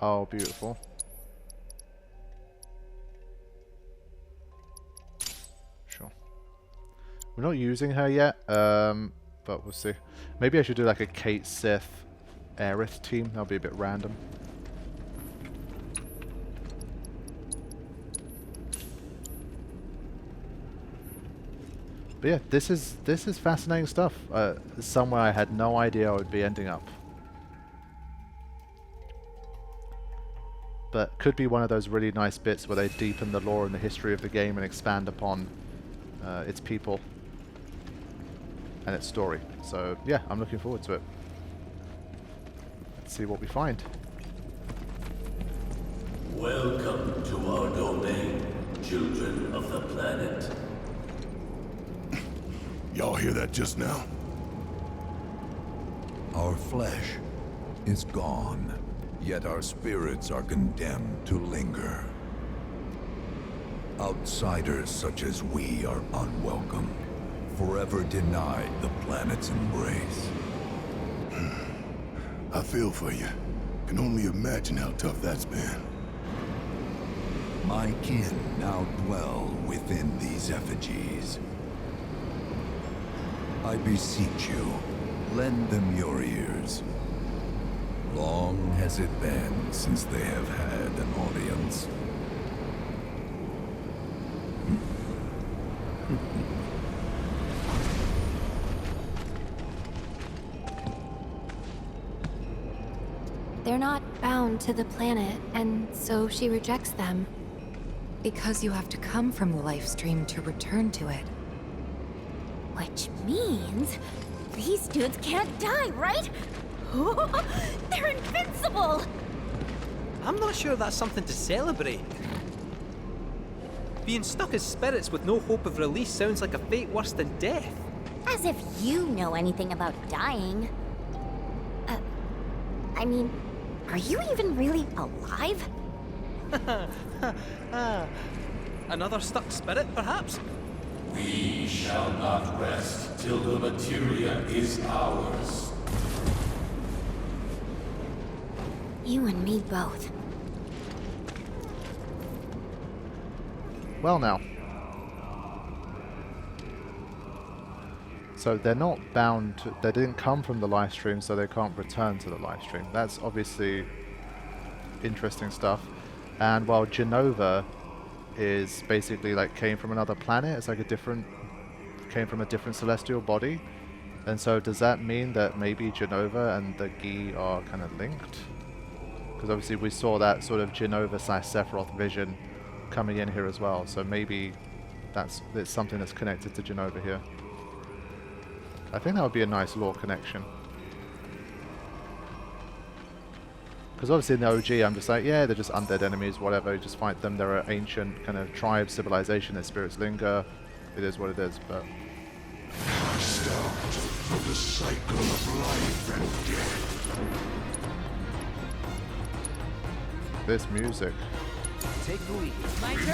Oh, beautiful. Sure. We're not using her yet, but we'll see. Maybe I should do like a Kate Sith Aerith team. That'll be a bit random. But yeah, this is fascinating stuff. Somewhere I had no idea I would be ending up. But could be one of those really nice bits where they deepen the lore and the history of the game and expand upon its people and its story. So yeah, I'm looking forward to it. Let's see what we find. Welcome to our domain, children of the planet. Y'all hear that just now? Our flesh is gone, yet our spirits are condemned to linger. Outsiders such as we are unwelcome, forever denied the planet's embrace. I feel for you. Can only imagine how tough that's been. My kin now dwell within these effigies. I beseech you, lend them your ears. Long has it been since they have had an audience. They're not bound to the planet, and so she rejects them. Because you have to come from the life stream to return to it. Which means these dudes can't die, right? They're invincible! I'm not sure that's something to celebrate. Being stuck as spirits with no hope of release sounds like a fate worse than death. As if you know anything about dying. I mean, are you even really alive? Another stuck spirit, perhaps? We shall not rest till the materia is ours. You and me both. Well now. So they're not bound to, they didn't come from the live stream, so they can't return to the live stream. That's obviously interesting stuff. And while Genova is basically like came from another planet, it's like came from a different celestial body. And so does that mean that maybe Genova and the Gi are kind of linked? Because obviously we saw that sort of Genova / Sephiroth vision coming in here as well. So maybe it's something that's connected to Genova here. I think that would be a nice lore connection. Because obviously in the OG, I'm just like, yeah, they're just undead enemies, whatever. You just fight them. They're an ancient kind of tribe, civilization. Their spirits linger. It is what it is, but... Cast out from the cycle of life and death. This music. Take the lead. My turn?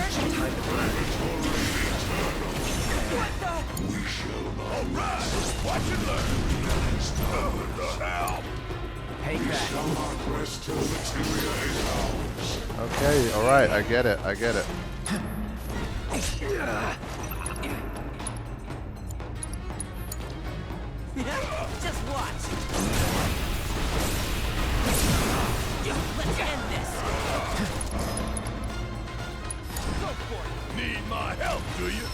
We shall not rest. Watch and learn. What the hell? Take that. Shall not rest till the materia is ours. Okay, alright, I get it, I get it. Just watch. Let's end this. Go for it. Need my help, do you?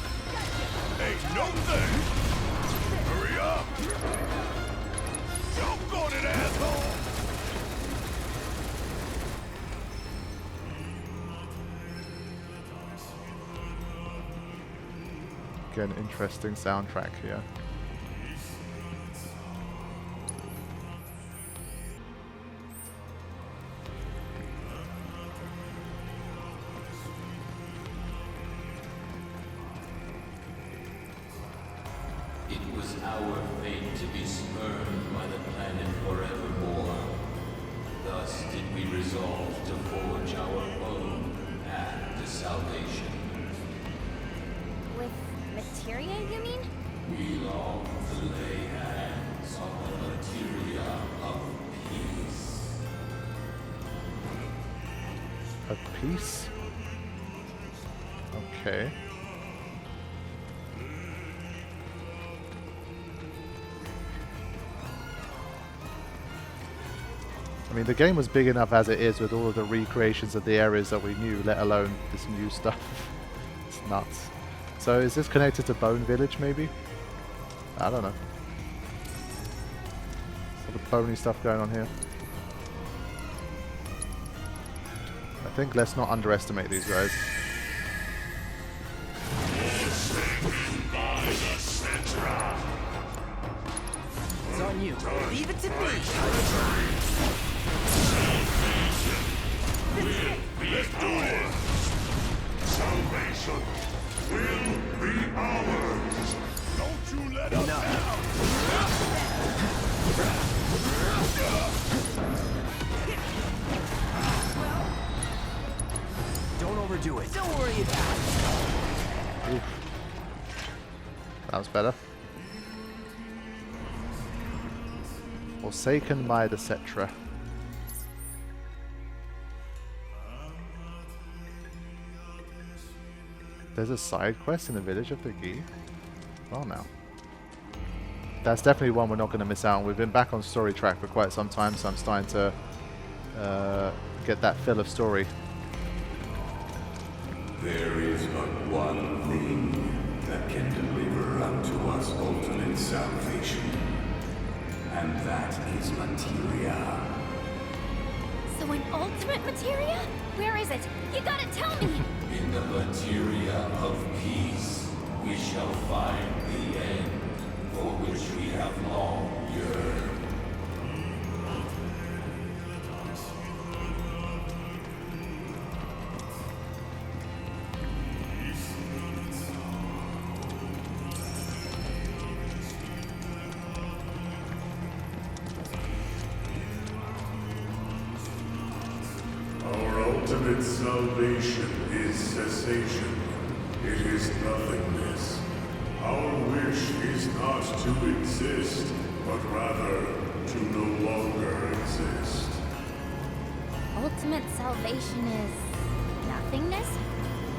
Ain't no thing. Hurry up. Jump on it, asshole. Get an interesting soundtrack here. It was our fate to be spurned by the planet forevermore. Thus did we resolve to forge our own path to salvation. With materia, you mean? We long to lay hands on the materia of peace. A piece? Okay. I mean, the game was big enough as it is with all of the recreations of the areas that we knew, let alone this new stuff. It's nuts. So is this connected to Bone Village, maybe? I don't know. Sort of bony stuff going on here. I think let's not underestimate these guys. It's on you. Leave it to me. Let's do it! Salvation will be ours! Don't you let us down! Don't overdo it. Don't worry about it. Oof. That was better. Forsaken by the Cetra. There's a side quest in the village of the Gi. Well, now. That's definitely one we're not going to miss out on. We've been back on story track for quite some time, so I'm starting to get that fill of story. There is but one thing that can deliver unto us ultimate salvation, and that is materia. So an ultimate materia? Where is it? You gotta tell me! In the materia of peace, we shall find the end for which we have long yearned. Our ultimate salvation is cessation. It is nothingness. Our wish is not to exist, but rather to no longer exist. Ultimate salvation is nothingness?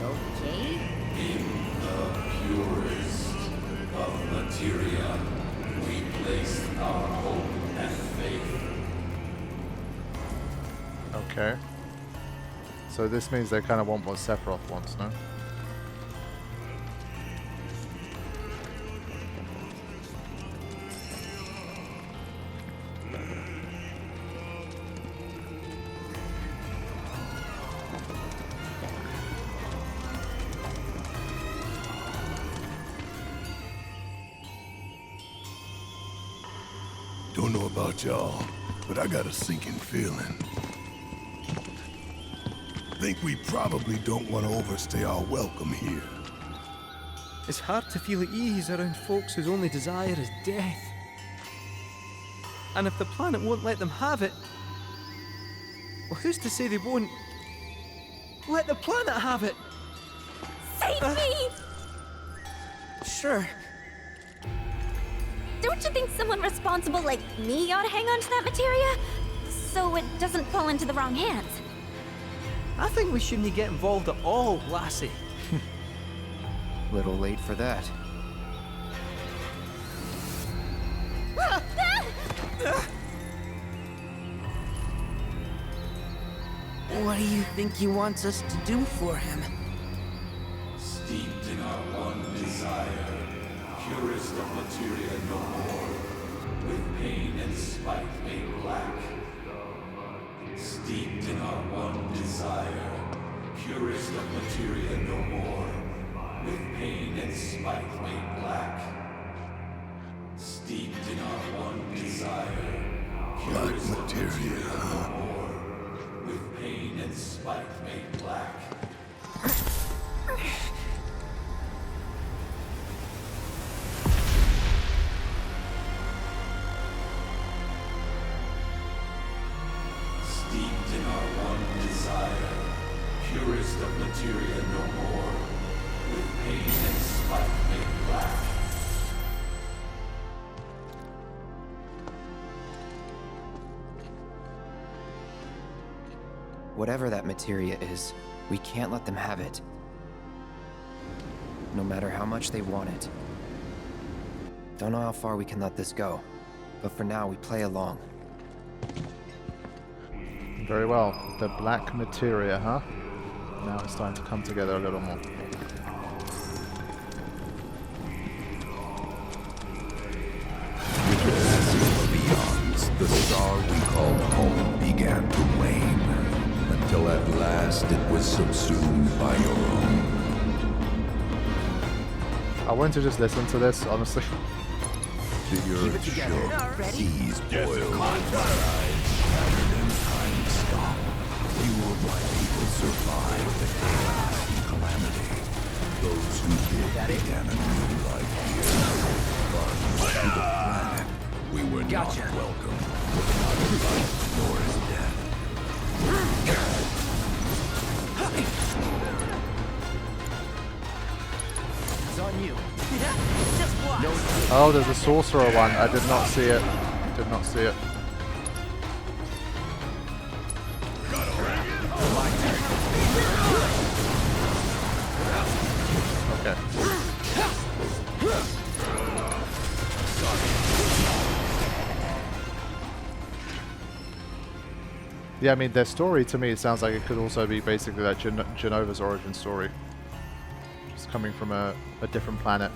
Okay. In the purest of materia, we place our hope and faith. Okay. So this means they kind of want what Sephiroth wants, no? Don't know about y'all, but I got a sinking feeling. Think we probably don't want to overstay our welcome here. It's hard to feel at ease around folks whose only desire is death. And if the planet won't let them have it, well, who's to say they won't let the planet have it? Save me! Sure. Don't you think someone responsible like me ought to hang on to that materia? So it doesn't fall into the wrong hands. I think we shouldn't get involved at all, lassie. Little late for that. What do you think he wants us to do for him? Steeped in our one desire, purest of materia no more, with pain and spite made black. Steeped in our one desire, purest of materia no more, with pain and spite made black. Steeped in our one desire, Black purest of materia, materia huh? no more, with pain and spite made black. Steeped in our one desire, purest of materia no more, with pain and spite made black. Whatever that materia is, we can't let them have it. No matter how much they want it. Don't know how far we can let this go, but for now we play along. Very well. The black materia, huh? Now it's time to come together a little more. With the passing of eons, the star we called home began to wane, until at last it was subsumed by your own. I wanted to just listen to this, honestly. The earth shook, seas boiled, eyes shattered and time stopped. Few of my people survived the chaos and calamity. Those who did began a new life here. But to the planet, we were not welcome. Neither life nor is death. It's on you. Oh, there's a sorcerer one. I did not see it. Did not see it. Okay. Yeah, I mean, their story to me, it sounds like it could also be basically like Genova's origin story. Just coming from a different planet.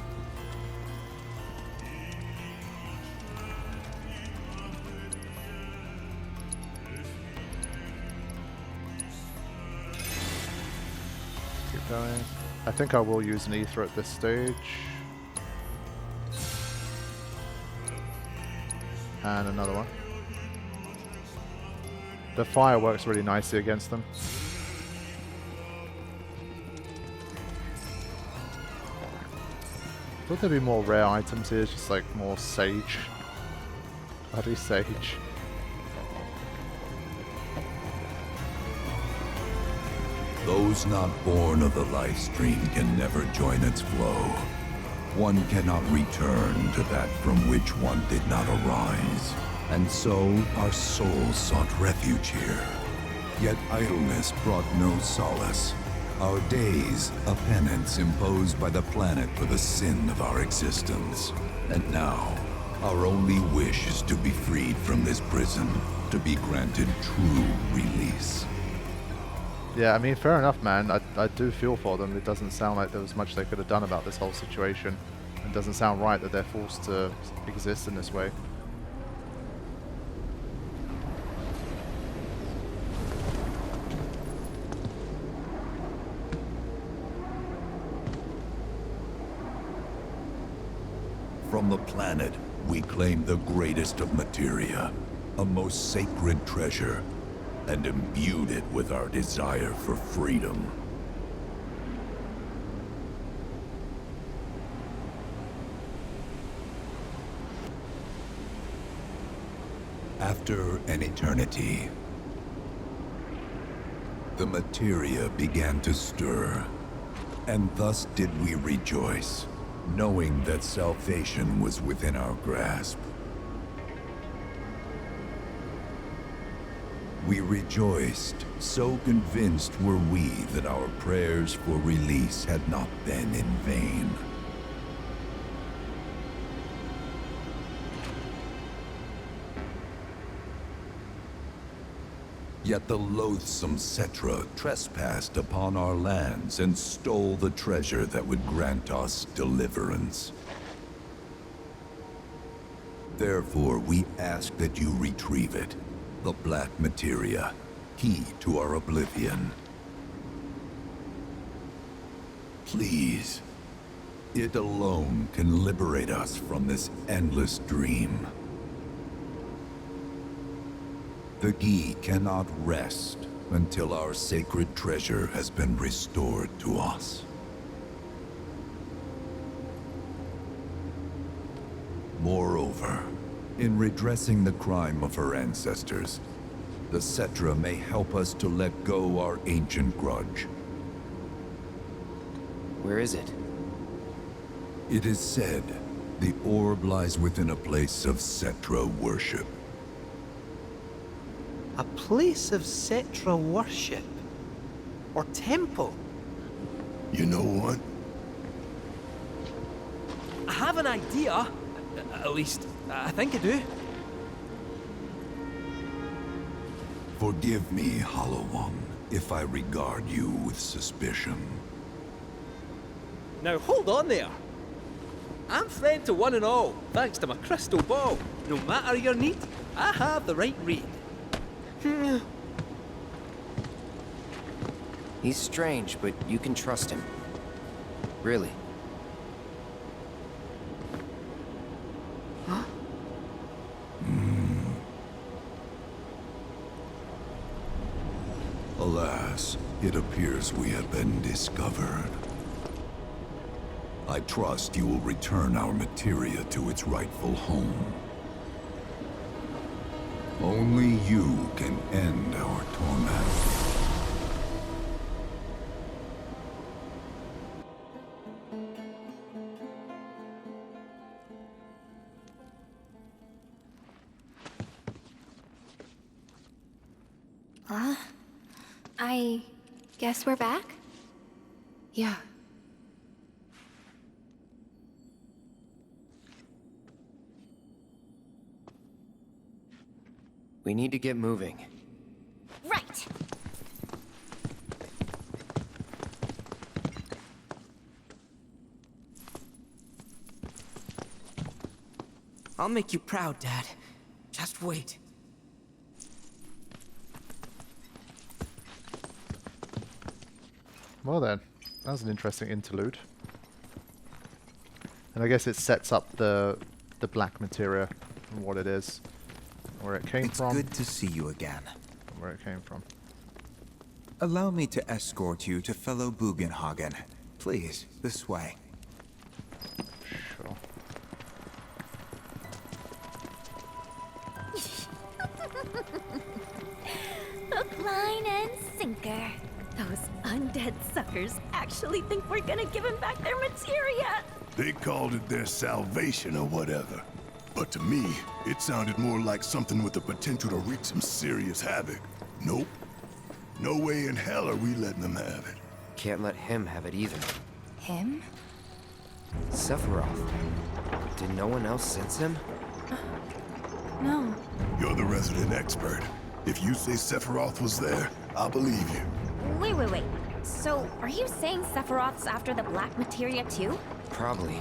Keep going. I think I will use an ether at this stage. And another one. The fire works really nicely against them. Thought there'd be more rare items here, just like more sage. Bloody sage. Those not born of the life stream can never join its flow. One cannot return to that from which one did not arise. And so our souls sought refuge here. Yet idleness brought no solace. Our days, a penance imposed by the planet for the sin of our existence. And now, our only wish is to be freed from this prison, to be granted true release. Yeah, I mean, fair enough, man. I do feel for them. It doesn't sound like there was much they could have done about this whole situation. It doesn't sound right that they're forced to exist in this way. From the planet, we claim the greatest of materia, a most sacred treasure, and imbued it with our desire for freedom. After an eternity, the materia began to stir, and thus did we rejoice, knowing that salvation was within our grasp. We rejoiced, so convinced were we that our prayers for release had not been in vain. Yet the loathsome Cetra trespassed upon our lands and stole the treasure that would grant us deliverance. Therefore, we ask that you retrieve it, the black materia, key to our oblivion. Please, it alone can liberate us from this endless dream. The Gi cannot rest until our sacred treasure has been restored to us. Moreover, in redressing the crime of her ancestors, the Cetra may help us to let go our ancient grudge. Where is it? It is said the orb lies within a place of Cetra worship. A place of Cetra worship. Or temple. You know what? I have an idea. At least, I think I do. Forgive me, Hollow One, if I regard you with suspicion. Now hold on there. I'm friend to one and all, thanks to my crystal ball. No matter your need, I have the right read. He's strange, but you can trust him. Really. Huh? Alas, it appears we have been discovered. I trust you will return our materia to its rightful home. Only you can end our torment. I guess we're back? Yeah. We need to get moving. Right. I'll make you proud, Dad. Just wait. Well then, that was an interesting interlude. And I guess it sets up the black materia and what it is, where it came from. It's good to see you again. Where it came from. Allow me to escort you to fellow Bugenhagen. Please, this way. Sure. Hook, line, and sinker. Those undead suckers actually think we're gonna give them back their materia. They called it their salvation or whatever. But to me, it sounded more like something with the potential to wreak some serious havoc. Nope. No way in hell are we letting them have it. Can't let him have it either. Him? Sephiroth. Did no one else sense him? No. You're the resident expert. If you say Sephiroth was there, I'll believe you. Wait. So, are you saying Sephiroth's after the black materia too? Probably.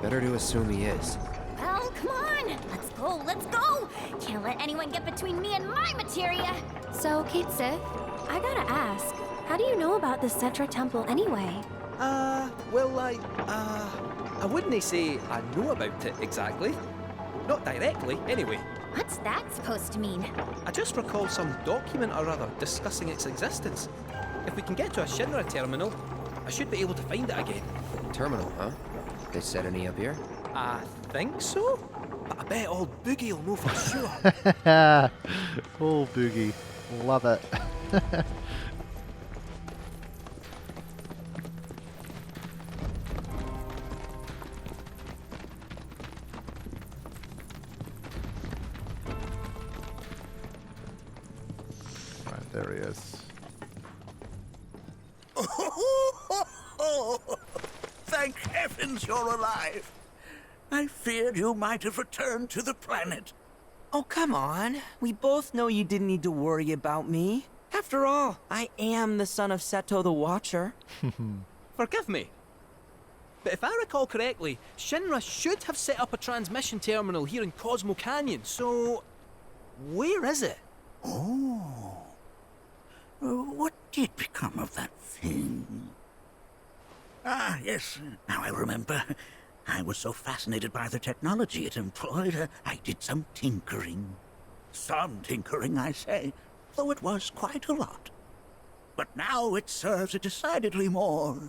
Better to assume he is. Well, come on! Let's go! Can't let anyone get between me and my materia! So, Kate Sith, I gotta ask, how do you know about the Cetra Temple anyway? Well, I wouldn't say I know about it exactly. Not directly, anyway. What's that supposed to mean? I just recall some document or other discussing its existence. If we can get to a Shinra terminal, I should be able to find it again. Terminal, huh? They set any up here? I think so? But I bet old Boogie will know for sure. Oh, Boogie. Love it. Right, there he is. Thank heavens you're alive. I feared you might have returned to the planet. Oh, come on. We both know you didn't need to worry about me. After all, I am the son of Seto the Watcher. Forgive me. But if I recall correctly, Shinra should have set up a transmission terminal here in Cosmo Canyon, so... where is it? Oh. What did become of that thing? Ah, yes. Now I remember. I was so fascinated by the technology it employed, I did some tinkering. Some tinkering, I say, though it was quite a lot. But now it serves a decidedly more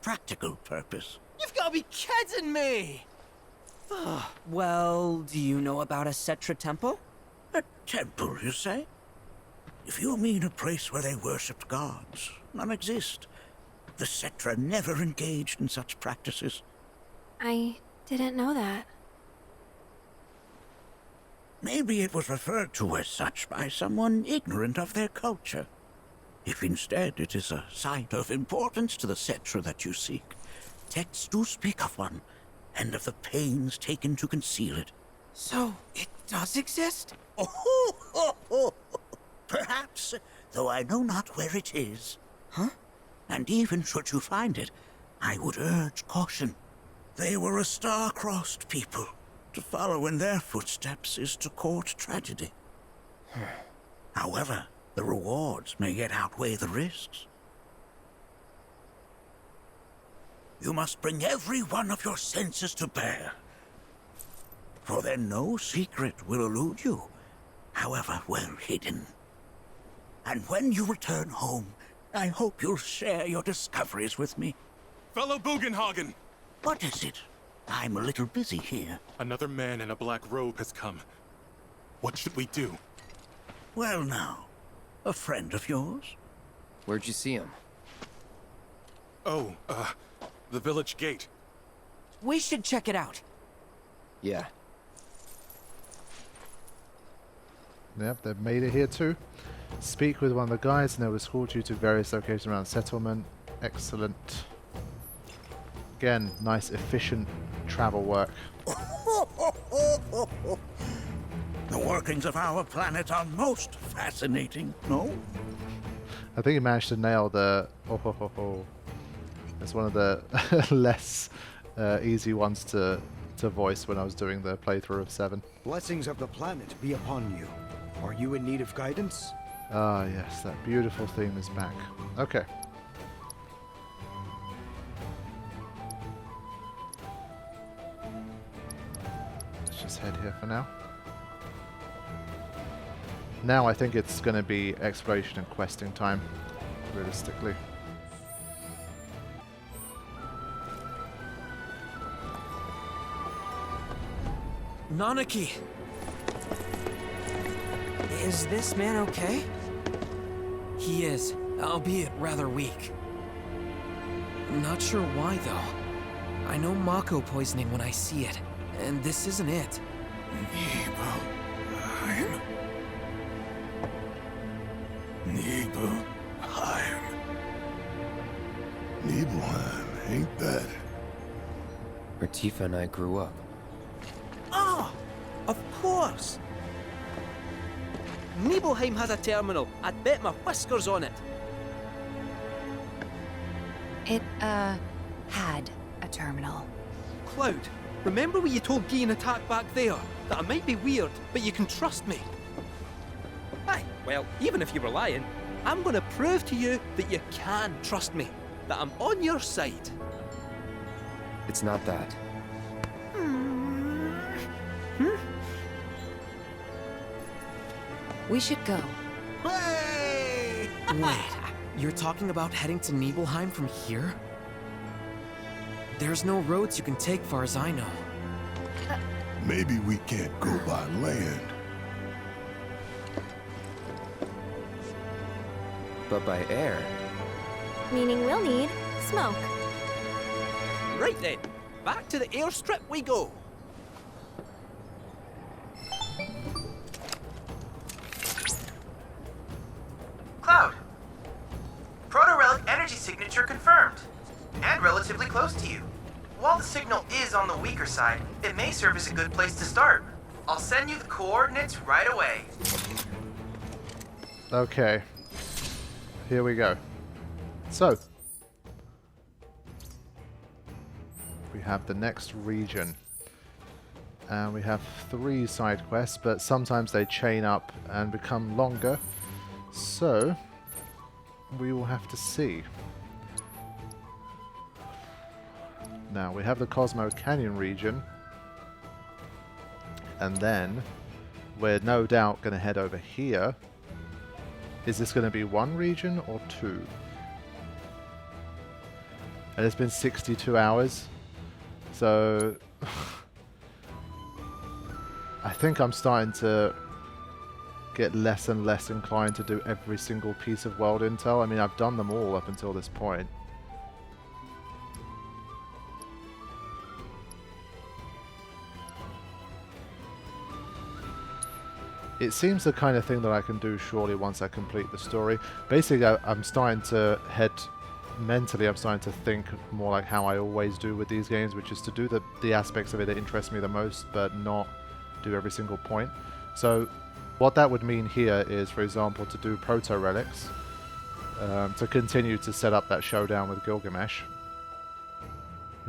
practical purpose. You've got to be kidding me! Well, do you know about a Cetra temple? A temple, you say? If you mean a place where they worshipped gods, none exist. The Cetra never engaged in such practices. I didn't know that. Maybe it was referred to as such by someone ignorant of their culture. If instead it is a site of importance to the Cetra that you seek, texts do speak of one, and of the pains taken to conceal it. So, it does exist? Oh, perhaps, though I know not where it is. Huh? And even should you find it, I would urge caution. They were a star-crossed people. To follow in their footsteps is to court tragedy. However, the rewards may yet outweigh the risks. You must bring every one of your senses to bear. For then no secret will elude you, however well hidden. And when you return home, I hope you'll share your discoveries with me. Fellow Bugenhagen! What is it? I'm a little busy here. Another man in a black robe has come. What should we do? Well now, a friend of yours? Where'd you see him? Oh, the village gate. We should check it out. Yeah. Yep, they've made it here too. Speak with one of the guides and they will escort you to various locations around the settlement. Excellent. Again, nice efficient travel work. The workings of our planet are most fascinating, no? I think you managed to nail the It's one of the less easy ones to voice when I was doing the playthrough of 7. Blessings of the planet be upon you. Are you in need of guidance? Ah, yes, that beautiful theme is back. Okay. Let's just head here for now. Now I think it's going to be exploration and questing time, realistically. Nanaki! Is this man okay? He is, albeit rather weak. Not sure why, though. I know Mako poisoning when I see it, and this isn't it. Nibelheim. Nibelheim, ain't that? Where Tifa and I grew up. Ah! Of course! Nibelheim has a terminal. I'd bet my whiskers on it. It, had a terminal. Cloud, remember when you told Gian attack back there? That I might be weird, but you can trust me. Aye, well, even if you were lying, I'm gonna prove to you that you can trust me. That I'm on your side. It's not that. We should go. Hey! Wait, you're talking about heading to Nibelheim from here? There's no roads you can take far as I know. Maybe we can't go by land. But by air. Meaning we'll need smoke. Right then, back to the airstrip we go. Cloud. Proto-relic energy signature confirmed. And relatively close to you. While the signal is on the weaker side, it may serve as a good place to start. I'll send you the coordinates right away. Okay. Here we go. So, we have the next region. And we have 3 side quests, but sometimes they chain up and become longer. So, we will have to see. Now, we have the Cosmo Canyon region. And then, we're no doubt going to head over here. Is this going to be 1 region or 2? And it's been 62 hours. So, I think I'm starting to get less and less inclined to do every single piece of world intel. I mean, I've done them all up until this point. it seems the kind of thing that I can do surely once I complete the story. Basically, I'm starting to mentally, I'm starting to think more like how I always do with these games, which is to do the aspects of it that interest me the most, but not do every single point. So what that would mean here is, for example, to do proto-relics, to continue to set up that showdown with Gilgamesh,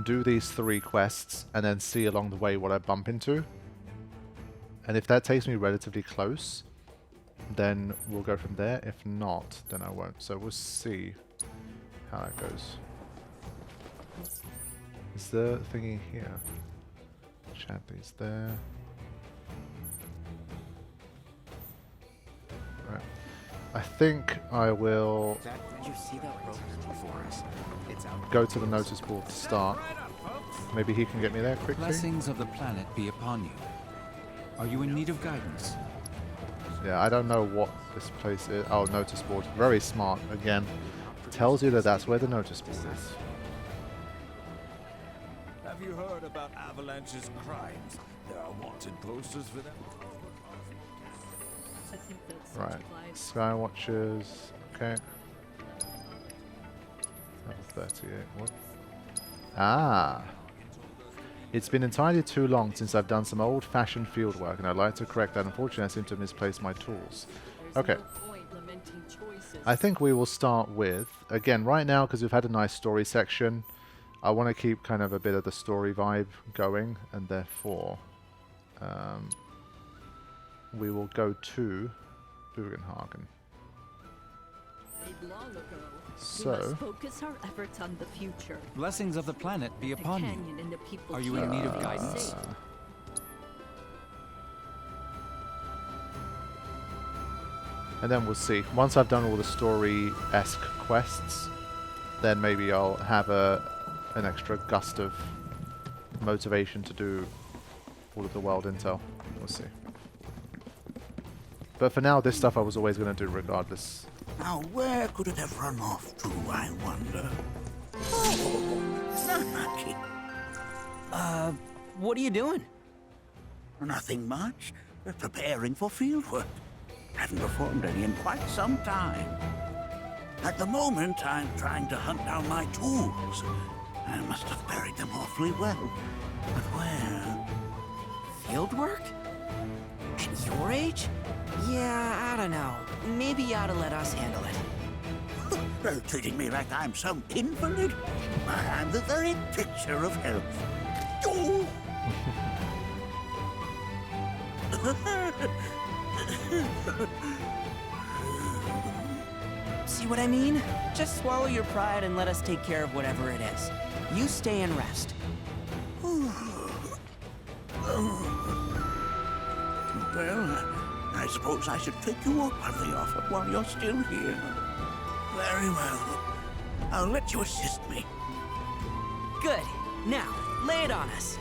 do these 3 quests, and then see along the way what I bump into. And if that takes me relatively close, then we'll go from there. If not, then I won't. So we'll see how that goes. Is the thingy here? Chadley's there. Right. I think I will go to the notice board to start. Maybe he can get me there quickly. Blessings of the planet be upon you. Are you in need of guidance? Yeah, I don't know what this place is. Oh, notice board. Very smart. Again, tells you that that's where the notice board is. Have you heard about Avalanche's crimes? There are wanted posters for them. Right. Skywatchers. Okay. Level 38. What? Ah. It's been entirely too long since I've done some old-fashioned field work, and I'd like to correct that. Unfortunately, I seem to have misplaced my tools. Okay. I think we will start with, again, right now, because we've had a nice story section, I want to keep kind of a bit of the story vibe going, and therefore we will go to Bugenhagen. So, we must focus our efforts on the future. Blessings of the planet be upon you. Are you in need of guidance? And then we'll see. Once I've done all the story-esque quests, then maybe I'll have an extra gust of motivation to do all of the world intel. We'll see. But for now, this stuff I was always going to do regardless. Now, where could it have run off to, I wonder? Oh, Naki. What are you doing? Nothing much. We're preparing for fieldwork. Haven't performed any in quite some time. At the moment, I'm trying to hunt down my tools. I must have buried them awfully well. But where? Fieldwork? At your age? Yeah, I don't know. Maybe you ought to let us handle it. They're treating me like I'm some invalid. I'm the very picture of health. Oh! See what I mean? Just swallow your pride and let us take care of whatever it is. You stay and rest. Well, I suppose I should take you up on the offer while you're still here. Very well. I'll let you assist me. Good. Now, lay it on us.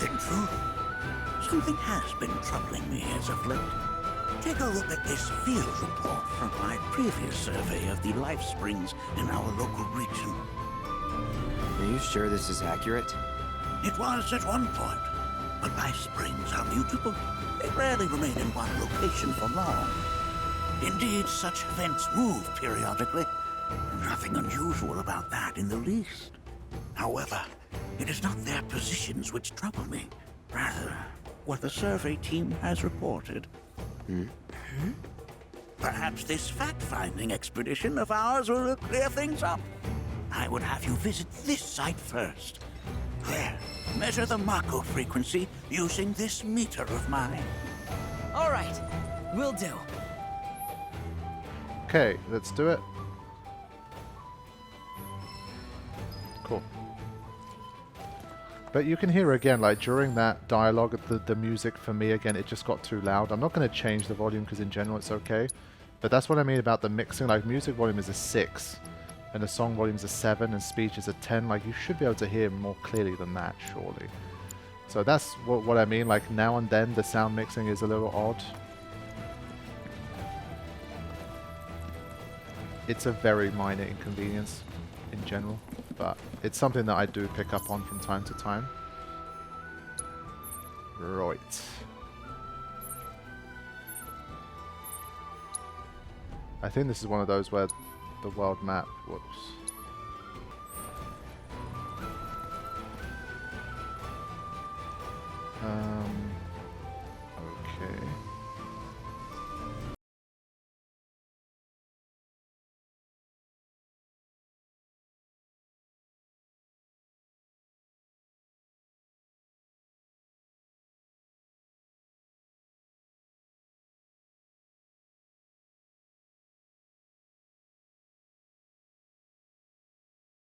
In truth, something has been troubling me as of late. Take a look at this field report from my previous survey of the life springs in our local region. Are you sure this is accurate? It was at one point, but life springs are mutable. They rarely remain in one location for long. Indeed, such events move periodically. Nothing unusual about that in the least. However, it is not their positions which trouble me. Rather, what the survey team has reported. Perhaps this fact-finding expedition of ours will clear things up. I would have you visit this site first. There, measure the Mako frequency using this meter of mine. All right, will do. Okay, let's do it. Cool. But you can hear again, like during that dialogue, the music for me, again, it just got too loud. I'm not going to change the volume because in general it's okay. But that's what I mean about the mixing. Like music volume is a 6, and the song volume is a 7, and speech is a 10. Like you should be able to hear more clearly than that, surely. So that's what I mean. Like now and then the sound mixing is a little odd. It's a very minor inconvenience in general, but it's something that I do pick up on from time to time. Right. I think this is one of those where the world map, whoops. Okay.